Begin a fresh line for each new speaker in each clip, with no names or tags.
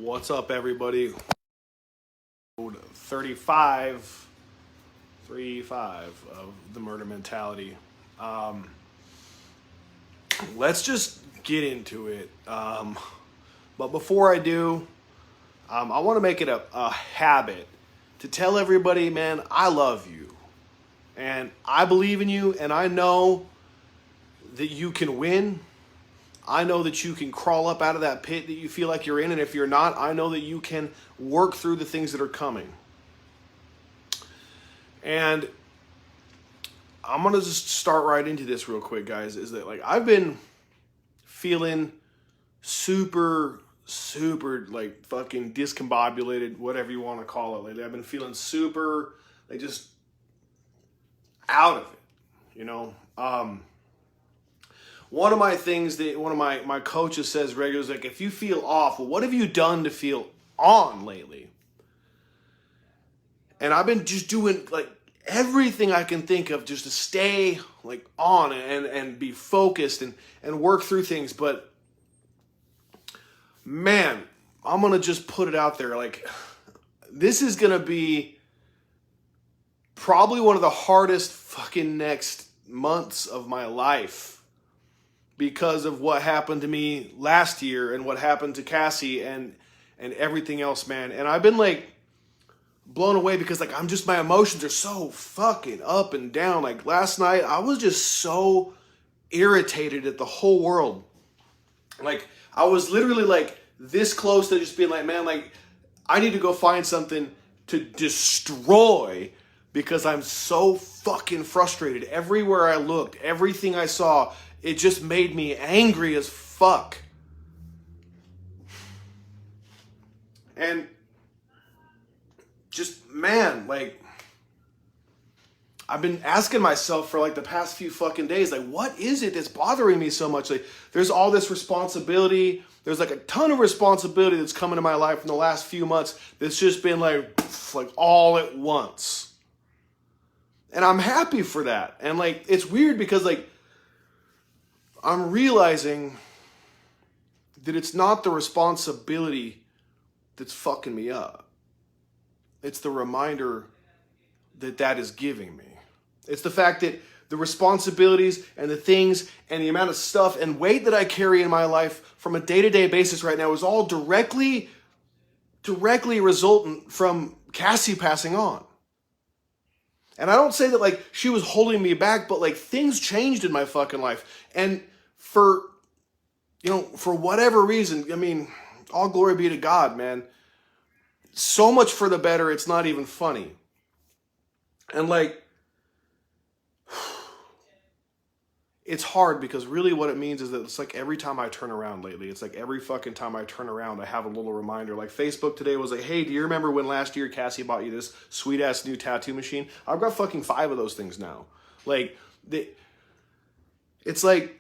What's up, everybody? 35 of the Murder Mentality. Let's just get into it. But before I do, I want to make it a habit to tell everybody, man, I love you. And I believe in you, and I know that you can win. I know that you can crawl up out of that pit that you feel like you're in, and if you're not, I know that you can work through the things that are coming. And I'm going to just start right into this real quick, guys, is that like I've been feeling super like fucking discombobulated, whatever you want to call it. Like I've been feeling super like just out of it, you know. One of my things that one of my coaches says regularly is like, if you feel off, well, what have you done to feel on lately? And I've been just doing like everything I can think of just to stay like on and be focused and work through things. But man, I'm going to just put it out there. Like this is going to be probably one of the hardest fucking next months of my life, because of what happened to me last year and what happened to Cassie and everything else, man. And I've been like blown away because like my emotions are so fucking up and down. Like last night, I was just so irritated at the whole world. Like I was literally like this close to just being like, man, like I need to go find something to destroy because I'm so fucking frustrated. Everywhere I looked, everything I saw, it just made me angry as fuck. And just, man, like, I've been asking myself for like the past few fucking days, like, what is it that's bothering me so much? Like, there's all this responsibility. There's like a ton of responsibility that's come into my life in the last few months that's just been like all at once. And I'm happy for that. And like, it's weird because like, I'm realizing that it's not the responsibility that's fucking me up. It's the reminder that is giving me. It's the fact that the responsibilities and the things and the amount of stuff and weight that I carry in my life from a day-to-day basis right now is all directly resultant from Cassie passing on. And I don't say that like she was holding me back, but like things changed in my fucking life. And for whatever reason, I mean, all glory be to God, man. So much for the better, it's not even funny. And like, it's hard because really what it means is that it's like every time I turn around lately, it's like every fucking time I turn around, I have a little reminder. Like Facebook today was like, hey, do you remember when last year Cassie bought you this sweet ass new tattoo machine? I've got fucking 5 of those things now. Like, it's like,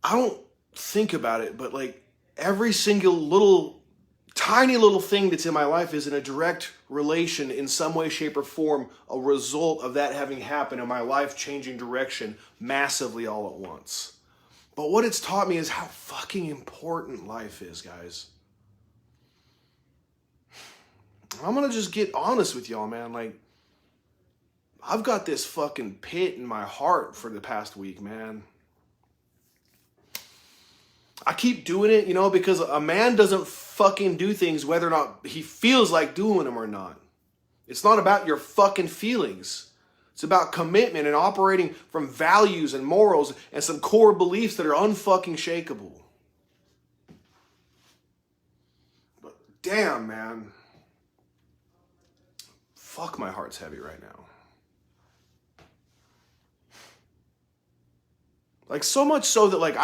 I don't think about it, but like every single tiny little thing that's in my life is in a direct relation in some way, shape, or form, a result of that having happened in my life changing direction massively all at once. But what it's taught me is how fucking important life is, guys. I'm gonna just get honest with y'all, man. Like, I've got this fucking pit in my heart for the past week, man. I keep doing it, because a man doesn't fucking do things whether or not he feels like doing them or not. It's not about your fucking feelings. It's about commitment and operating from values and morals and some core beliefs that are unfucking shakeable. But damn, man. Fuck, my heart's heavy right now. Like, so much so that, like,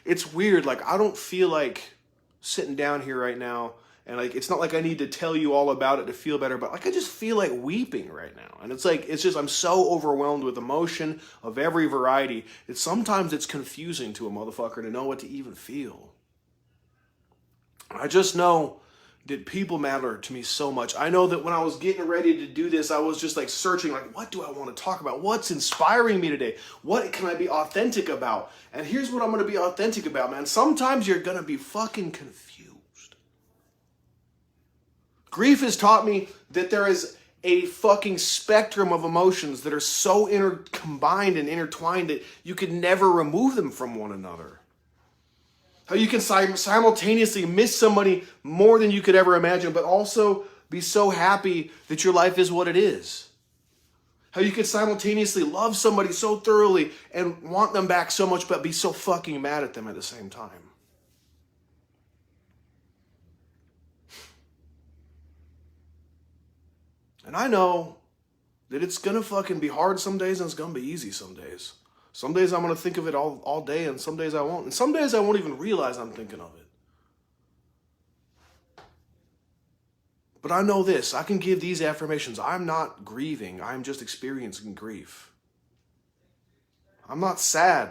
it's weird. Like, I don't feel like sitting down here right now. And, like, it's not like I need to tell you all about it to feel better. But, like, I just feel like weeping right now. And it's like, I'm so overwhelmed with emotion of every variety. Sometimes it's confusing to a motherfucker to know what to even feel. I just know that people matter to me so much. I know that when I was getting ready to do this, I was just like searching, like, what do I want to talk about? What's inspiring me today? What can I be authentic about? And here's what I'm going to be authentic about, man. Sometimes you're going to be fucking confused. Grief has taught me that there is a fucking spectrum of emotions that are so combined and intertwined that you could never remove them from one another. How you can simultaneously miss somebody more than you could ever imagine, but also be so happy that your life is what it is. How you could simultaneously love somebody so thoroughly and want them back so much, but be so fucking mad at them at the same time. And I know that it's gonna fucking be hard some days and it's gonna be easy some days. Some days I'm gonna think of it all day and some days I won't. And some days I won't even realize I'm thinking of it. But I know this, I can give these affirmations. I'm not grieving, I'm just experiencing grief. I'm not sad,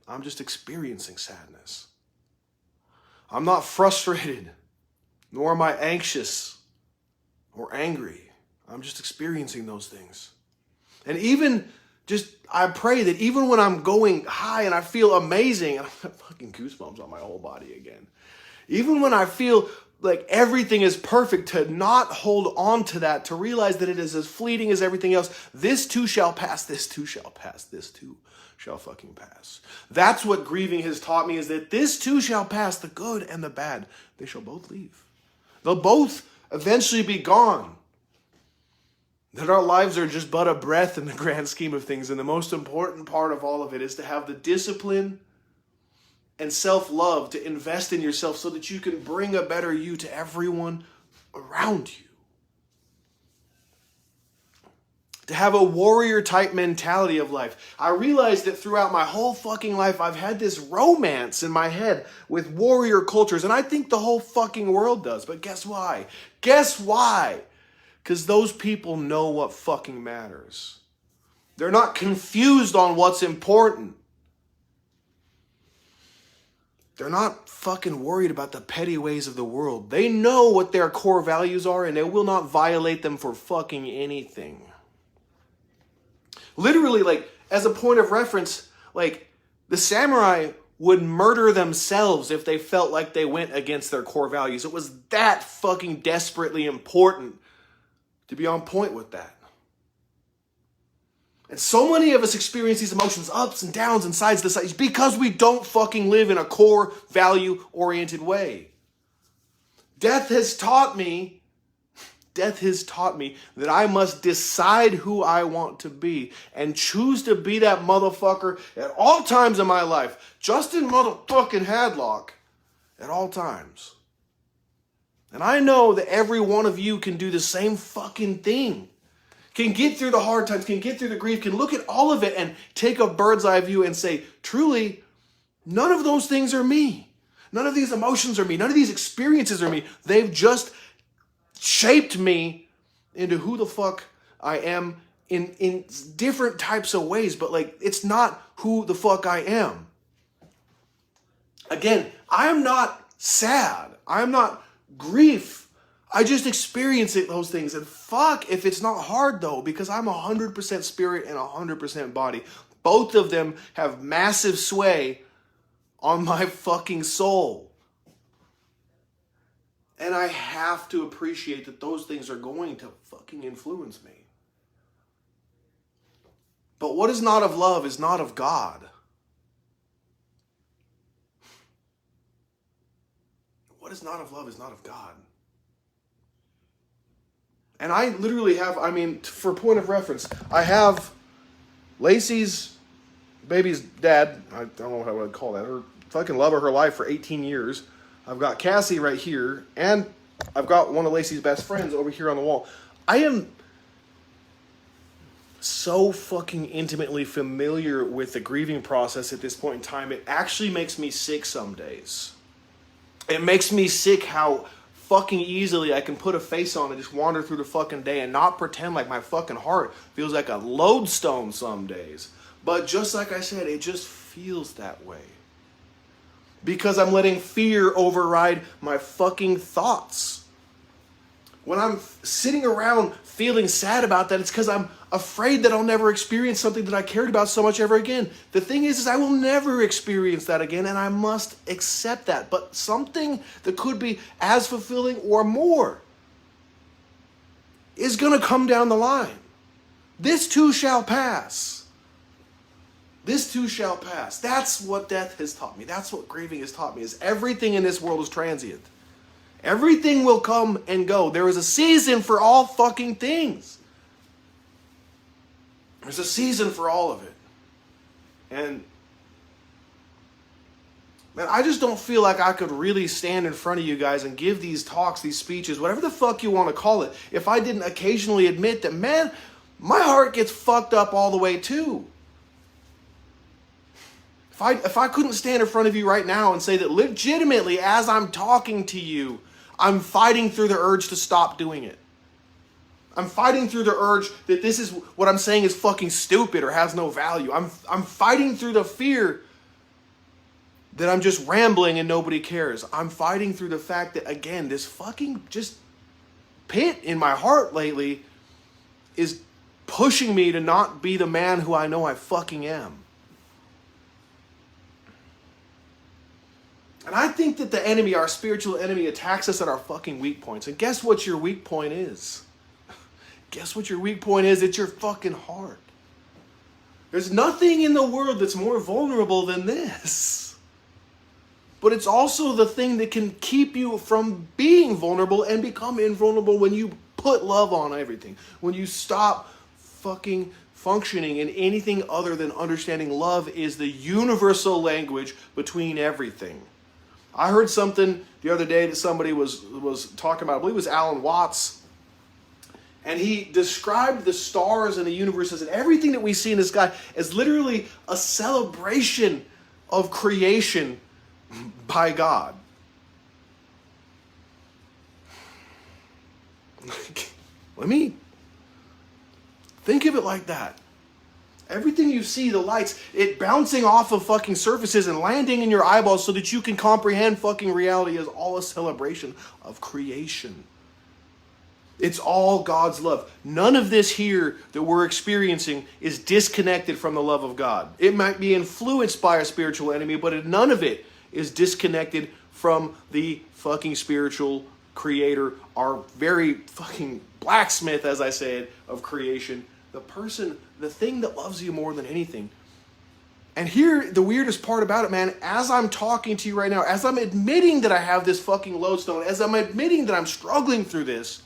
I'm just experiencing sadness. I'm not frustrated, nor am I anxious or angry. I'm just experiencing those things. And even I pray that even when I'm going high and I feel amazing, and I have fucking goosebumps on my whole body again. Even when I feel like everything is perfect, to not hold on to that, to realize that it is as fleeting as everything else. This too shall pass, this too shall pass, this too shall fucking pass. That's what grieving has taught me, is that this too shall pass, the good and the bad. They shall both leave. They'll both eventually be gone. That our lives are just but a breath in the grand scheme of things. And the most important part of all of it is to have the discipline and self-love to invest in yourself so that you can bring a better you to everyone around you. To have a warrior type mentality of life. I realized that throughout my whole fucking life, I've had this romance in my head with warrior cultures. And I think the whole fucking world does. But guess why? Guess why? Because those people know what fucking matters. They're not confused on what's important. They're not fucking worried about the petty ways of the world. They know what their core values are and they will not violate them for fucking anything. Literally, like, as a point of reference, like, the samurai would murder themselves if they felt like they went against their core values. It was that fucking desperately important to be on point with that. And so many of us experience these emotions, ups and downs and sides to sides, because we don't fucking live in a core value-oriented way. Death has taught me that I must decide who I want to be and choose to be that motherfucker at all times in my life. Justin motherfucking Hadlock at all times. And I know that every one of you can do the same fucking thing. Can get through the hard times, can get through the grief, can look at all of it and take a bird's eye view and say, truly, none of those things are me. None of these emotions are me. None of these experiences are me. They've just shaped me into who the fuck I am in different types of ways. But like, it's not who the fuck I am. Again, I'm not sad. I'm not grief. I just experience those things. And fuck if it's not hard though, because I'm 100% spirit and 100% body. Both of them have massive sway on my fucking soul. And I have to appreciate that those things are going to fucking influence me. But what is not of love is not of God. What is not of love is not of God. And I literally have, for point of reference, I have Lacey's baby's dad, I don't know what I would call that, her fucking love of her life for 18 years. I've got Cassie right here, and I've got one of Lacey's best friends over here on the wall. I am so fucking intimately familiar with the grieving process at this point in time. It actually makes me sick some days. It makes me sick how fucking easily I can put a face on and just wander through the fucking day and not pretend like my fucking heart feels like a lodestone some days. But just like I said, it just feels that way. Because I'm letting fear override my fucking thoughts. When I'm sitting around feeling sad about that, it's because I'm afraid that I'll never experience something that I cared about so much ever again. The thing is I will never experience that again, and I must accept that. But something that could be as fulfilling or more. is going to come down the line. This too shall pass. This too shall pass. That's what death has taught me. That's what grieving has taught me, is everything in this world is transient. Everything will come and go. There is a season for all fucking things. There's a season for all of it. And man, I just don't feel like I could really stand in front of you guys and give these talks, these speeches, whatever the fuck you want to call it, if I didn't occasionally admit that, man, my heart gets fucked up all the way too. If I couldn't stand in front of you right now and say that legitimately, as I'm talking to you, I'm fighting through the urge to stop doing it. I'm fighting through the urge that this is what I'm saying is fucking stupid or has no value. I'm fighting through the fear that I'm just rambling and nobody cares. I'm fighting through the fact that, again, this fucking just pit in my heart lately is pushing me to not be the man who I know I fucking am. And I think that the enemy, our spiritual enemy, attacks us at our fucking weak points. And guess what your weak point is? Guess what your weak point is? It's your fucking heart. There's nothing in the world that's more vulnerable than this. But it's also the thing that can keep you from being vulnerable and become invulnerable when you put love on everything. When you stop fucking functioning in anything other than understanding love is the universal language between everything. I heard something the other day that somebody was talking about. I believe it was Alan Watts. And he described the stars and the universe and everything that we see in the sky as literally a celebration of creation by God. Let me think of it like that. Everything you see, the lights, it bouncing off of fucking surfaces and landing in your eyeballs so that you can comprehend fucking reality is all a celebration of creation. It's all God's love. None of this here that we're experiencing is disconnected from the love of God. It might be influenced by a spiritual enemy, but none of it is disconnected from the fucking spiritual creator, our very fucking blacksmith, as I said, of creation. The person, the thing that loves you more than anything. And here, the weirdest part about it, man, as I'm talking to you right now, as I'm admitting that I have this fucking lodestone, as I'm admitting that I'm struggling through this,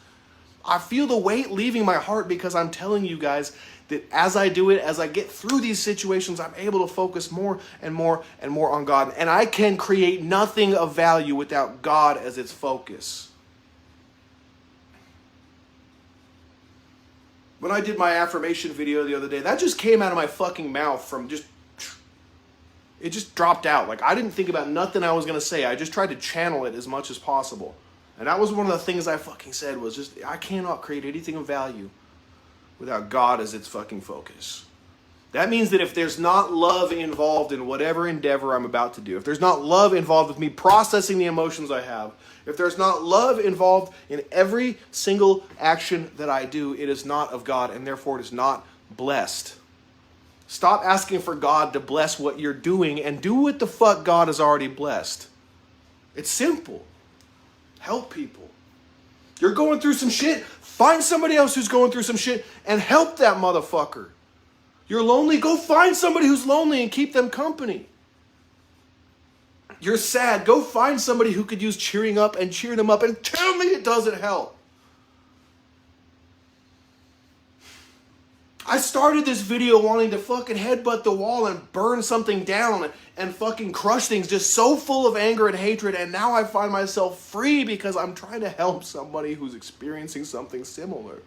I feel the weight leaving my heart because I'm telling you guys that as I do it, as I get through these situations, I'm able to focus more and more and more on God. And I can create nothing of value without God as its focus. When I did my affirmation video the other day, that just came out of my fucking mouth from it just dropped out. Like, I didn't think about nothing I was going to say. I just tried to channel it as much as possible. And that was one of the things I fucking said was just, I cannot create anything of value without God as its fucking focus. That means that if there's not love involved in whatever endeavor I'm about to do, if there's not love involved with me processing the emotions I have, if there's not love involved in every single action that I do, it is not of God, and therefore it is not blessed. Stop asking for God to bless what you're doing and do what the fuck God has already blessed. It's simple. Help people. You're going through some shit, find somebody else who's going through some shit and help that motherfucker. You're lonely, go find somebody who's lonely and keep them company. You're sad, go find somebody who could use cheering up and cheer them up and tell me it doesn't help. I started this video wanting to fucking headbutt the wall and burn something down and fucking crush things, just so full of anger and hatred, and now I find myself free because I'm trying to help somebody who's experiencing something similar.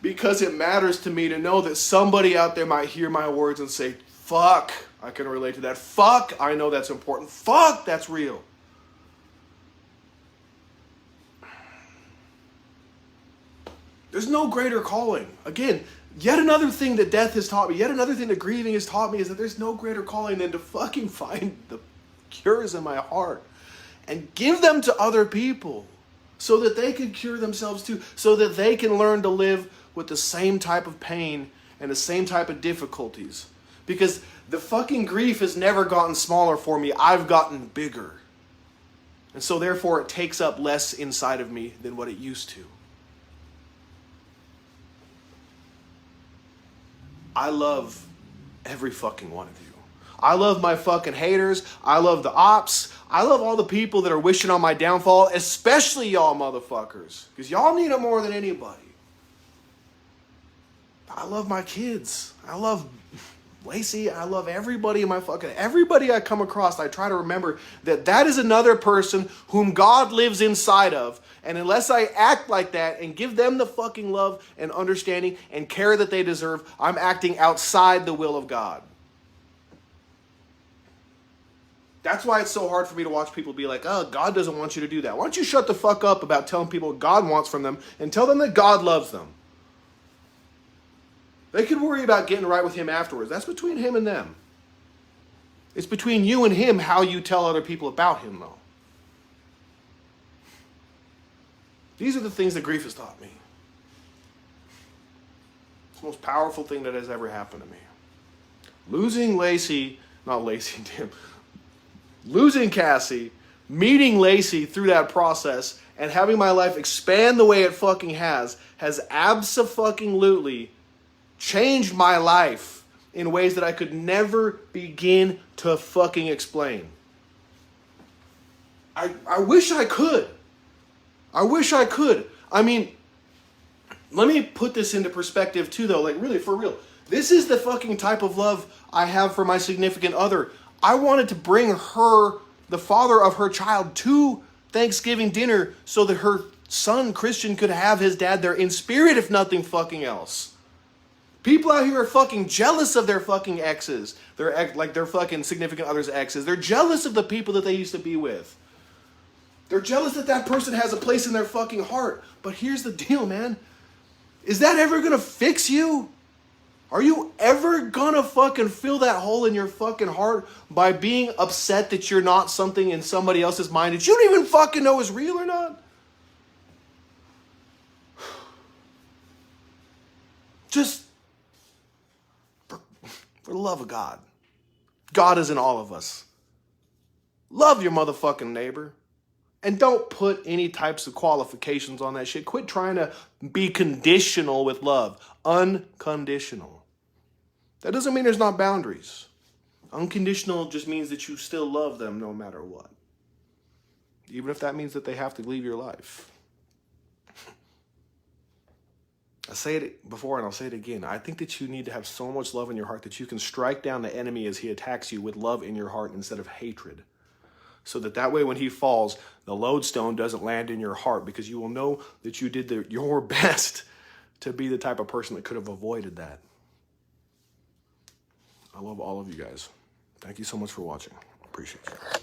Because it matters to me to know that somebody out there might hear my words and say, fuck, I can relate to that. Fuck, I know that's important. Fuck, that's real. There's no greater calling. Again, yet another thing that death has taught me, yet another thing that grieving has taught me is that there's no greater calling than to fucking find the cures in my heart and give them to other people so that they can cure themselves too, so that they can learn to live with the same type of pain and the same type of difficulties. Because the fucking grief has never gotten smaller for me. I've gotten bigger. And so therefore it takes up less inside of me than what it used to. I love every fucking one of you. I love my fucking haters. I love the ops. I love all the people that are wishing on my downfall, especially y'all motherfuckers. Because y'all need it more than anybody. I love my kids. I love Lacey. I love everybody in my fucking... Everybody I come across, I try to remember that that is another person whom God lives inside of. And unless I act like that and give them the fucking love and understanding and care that they deserve, I'm acting outside the will of God. That's why it's so hard for me to watch people be like, oh, God doesn't want you to do that. Why don't you shut the fuck up about telling people what God wants from them and tell them that God loves them? They could worry about getting right with him afterwards. That's between him and them. It's between you and him how you tell other people about him, though. These are the things that grief has taught me. It's the most powerful thing that has ever happened to me. Losing Lacey, not Lacey, damn. Losing Cassie, meeting Lacey through that process, and having my life expand the way it fucking has abso-fucking-lutely changed my life in ways that I could never begin to fucking explain. I wish I could. I wish I could. I mean, let me put this into perspective too, though. Like, really, for real. This is the fucking type of love I have for my significant other. I wanted to bring her, the father of her child, to Thanksgiving dinner so that her son, Christian, could have his dad there in spirit, if nothing fucking else. People out here are fucking jealous of their fucking exes. Their fucking significant other's exes. They're jealous of the people that they used to be with. They're jealous that that person has a place in their fucking heart. But here's the deal, man. Is that ever gonna fix you? Are you ever gonna fucking fill that hole in your fucking heart by being upset that you're not something in somebody else's mind that you don't even fucking know is real or not? Just, for the love of God. God is in all of us. Love your motherfucking neighbor. And don't put any types of qualifications on that shit. Quit trying to be conditional with love. Unconditional. That doesn't mean there's not boundaries. Unconditional just means that you still love them no matter what. Even if that means that they have to leave your life. I say it before and I'll say it again. I think that you need to have so much love in your heart that you can strike down the enemy as he attacks you with love in your heart instead of hatred. So that way when he falls, the lodestone doesn't land in your heart because you will know that you did your best to be the type of person that could have avoided that. I love all of you guys. Thank you so much for watching. Appreciate you.